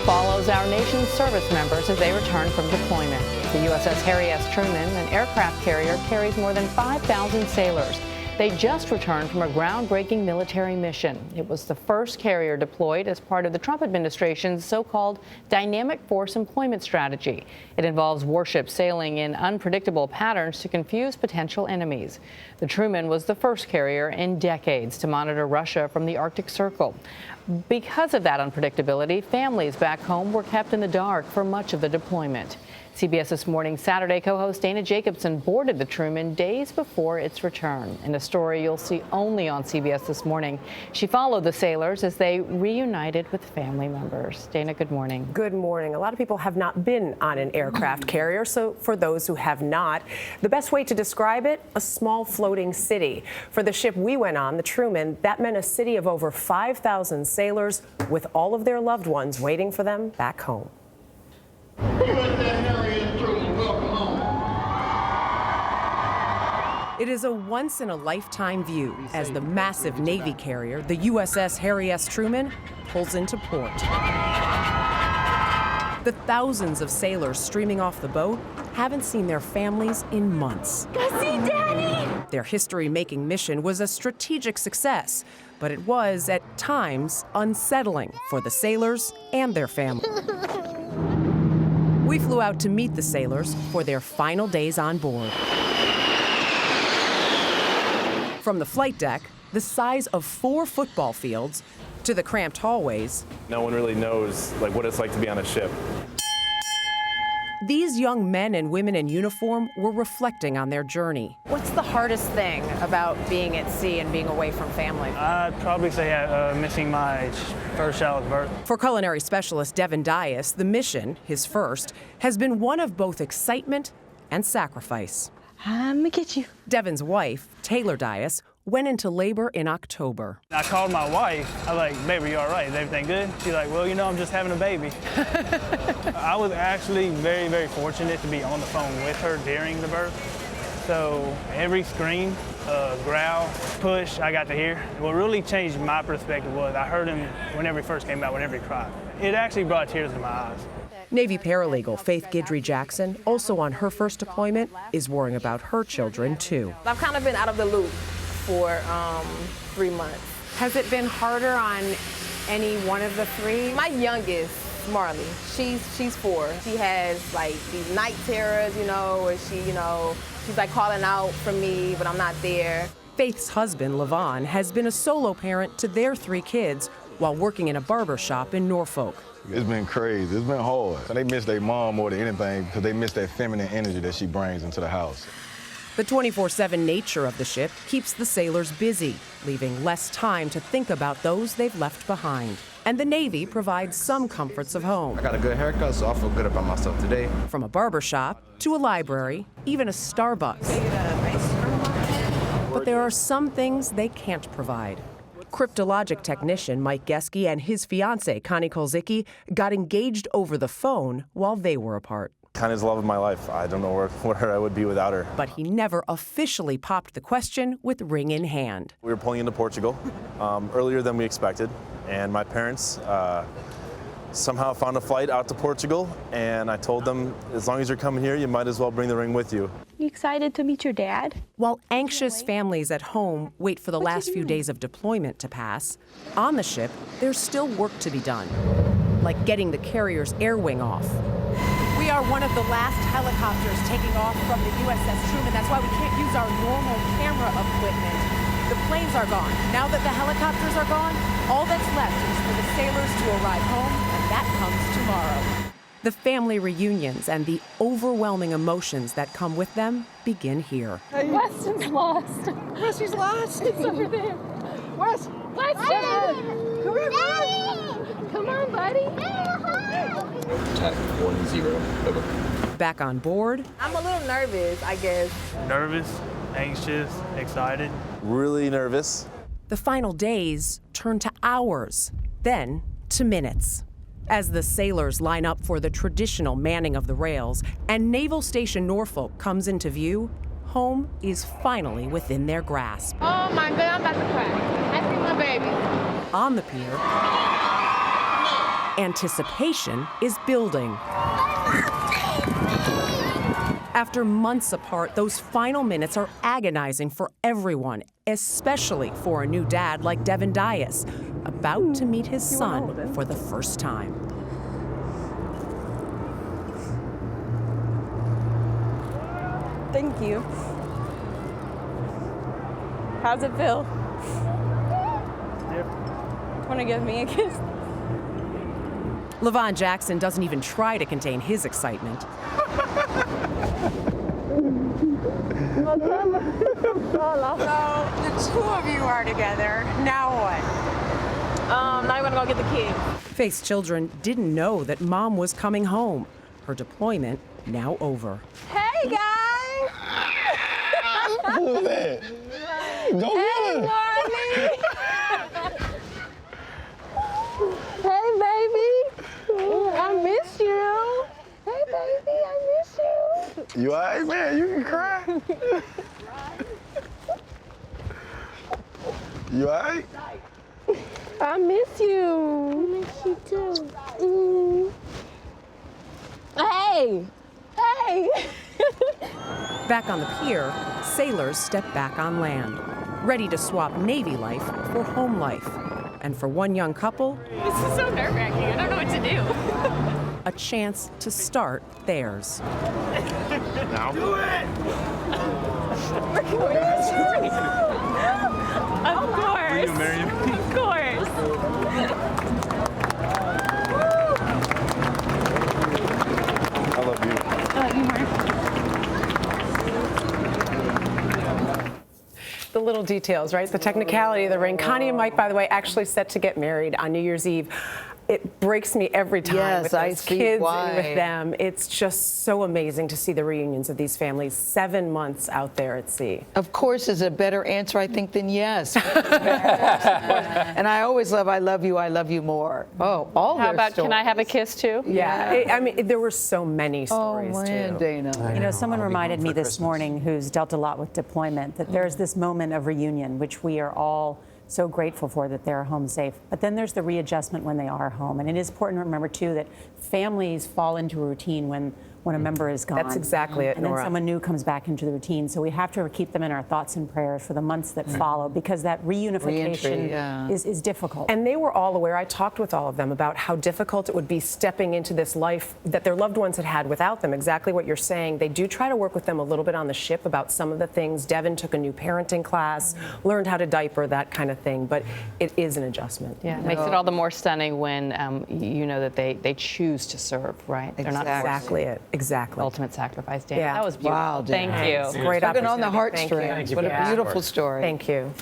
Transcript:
follows our nation's service members as they return from deployment. The USS Harry S. Truman, an aircraft carrier, carries more than 5,000 sailors. They just returned from a groundbreaking military mission. It was the first carrier deployed as part of the Trump administration's so-called dynamic force employment strategy. It involves warships sailing in unpredictable patterns to confuse potential enemies. The Truman was the first carrier in decades to monitor Russia from the Arctic Circle. Because of that unpredictability, families back home were kept in the dark for much of the deployment. CBS This Morning Saturday co-host Dana Jacobson boarded the Truman days before its return. In a story you'll see only on CBS This Morning, she followed the sailors as they reunited with family members. Dana, good morning. Good morning. A lot of people have not been on an aircraft carrier, so for those who have not, the best way to describe it, a small floating city. For the ship we went on, the Truman, that meant a city of over 5,000 sailors with all of their loved ones waiting for them back home. USS Harry S. Truman, welcome home. It is a once-in-a-lifetime view as the massive Navy carrier, the USS Harry S. Truman, pulls into port. The thousands of sailors streaming off the boat haven't seen their families in months. Go see Daddy! Their history-making mission was a strategic success, but it was, at times, unsettling for the sailors and their families. We flew out to meet the sailors for their final days on board. From the flight deck, the size of 4 football fields, to the cramped hallways. No one really knows what it's like to be on a ship. These young men and women in uniform were reflecting on their journey. What's the hardest thing about being at sea and being away from family? I'd probably say missing my first child's birth. For culinary specialist Devin Dias, the mission, his first, has been one of both excitement and sacrifice. I'm gonna get you. Devin's wife, Taylor Dias, went into labor in October. I called my wife. I was like, baby, you all right? Is everything good? She's like, well, I'm just having a baby. I was actually very, very fortunate to be on the phone with her during the birth. So every scream, growl, push, I got to hear. What really changed my perspective was I heard him whenever he first came out, whenever he cried. It actually brought tears to my eyes. Navy paralegal Faith Guidry Jackson, also on her first deployment, is worrying about her children, too. I've kind of been out of the loop for 3 months. Has it been harder on any one of the 3? My youngest, Marley, she's 4. She has these night terrors, where she's calling out for me, but I'm not there. Faith's husband, Levon, has been a solo parent to their 3 kids while working in a barber shop in Norfolk. It's been crazy. It's been hard. They miss their mom more than anything because they miss that feminine energy that she brings into the house. The 24/7 nature of the ship keeps the sailors busy, leaving less time to think about those they've left behind. And the Navy provides some comforts of home. I got a good haircut, so I feel good about myself today. From a barber shop to a library, even a Starbucks. But there are some things they can't provide. Cryptologic technician Mike Geske and his fiancée, Connie Kolzicki, got engaged over the phone while they were apart. Connie's the love of my life. I don't know where I would be without her. But he never officially popped the question with ring in hand. We were pulling into Portugal earlier than we expected, and my parents somehow found a flight out to Portugal, and I told them, as long as you're coming here, you might as well bring the ring with you. You excited to meet your dad? While anxious families at home wait for the last few days of deployment to pass, on the ship, there's still work to be done, like getting the carrier's air wing off. We are one of the last helicopters taking off from the USS Truman. That's why we can't use our normal camera equipment. The planes are gone. Now that the helicopters are gone, all that's left is for the sailors to arrive home, and that comes tomorrow. The family reunions and the overwhelming emotions that come with them begin here. Weston's lost. She's lost. It's over there. Weston! Come here, buddy! Come on, buddy. Attack 1-0, over. Back on board. I'm a little nervous, I guess. Nervous, anxious, excited. Really nervous. The final days turn to hours, then to minutes. As the sailors line up for the traditional manning of the rails and Naval Station Norfolk comes into view, home is finally within their grasp. Oh my God, I'm about to cry. I see my baby. On the pier, Anticipation is building. After months apart, those final minutes are agonizing for everyone, especially for a new dad like Devin Dias, about to meet his son for the first time. Thank you. How's it feel? Want to give me a kiss? LaVon Jackson doesn't even try to contain his excitement. So the two of you are together. Now what? Now you want to go get the key. Faith's children didn't know that mom was coming home. Her deployment now over. Hey guys! Who's that? Go get her. Hey baby! I miss you. Hey baby, I miss you. You all right, man? You can cry. You all right? I miss you. I miss you too. Hey! Hey! Back on the pier, sailors step back on land, ready to swap Navy life for home life. And for one young couple, This is so nerve-wracking. I don't know what to do. a chance to start theirs. Now. Do it! Of course. Of course. I love you. I love you more. The little details, right? The technicality of the ring. Connie and Mike, by the way, actually set to get married on New Year's Eve. It breaks me every time Yes, with I those see kids why. and with them. It's just so amazing to see the reunions of these families 7 months out there at sea. Of course is a better answer, I think, than yes. And I always love, I love you more. Oh, all How their about, stories. can I have a kiss too? Yeah, I mean, there were so many Oh, stories man, too. Dana. You know, someone reminded me this morning who's dealt a lot with deployment that there's this moment of reunion, which we are all so grateful for, that they're home safe. But then there's the readjustment when they are home. And it is important to remember, too, that families fall into a routine when a member is gone. That's exactly it, And then Norah. someone new comes back into the routine. So we have to keep them in our thoughts and prayers for the months that follow, because that reunification is difficult. And they were all aware. I talked with all of them about how difficult it would be stepping into this life that their loved ones had had without them. Exactly what you're saying. They do try to work with them a little bit on the ship about some of the things. Devin took a new parenting class, learned how to diaper, that kind of thing. But it is an adjustment. Yeah, it makes it all the more stunning when you know that they choose to serve, right? They're not forced. Exactly it. Exactly. Ultimate sacrifice, Dan. Yeah. That was beautiful. Wow, Dan. Thank you. Great Tugging on the opportunity. Thank you. heartstrings. What a beautiful story. Thank you.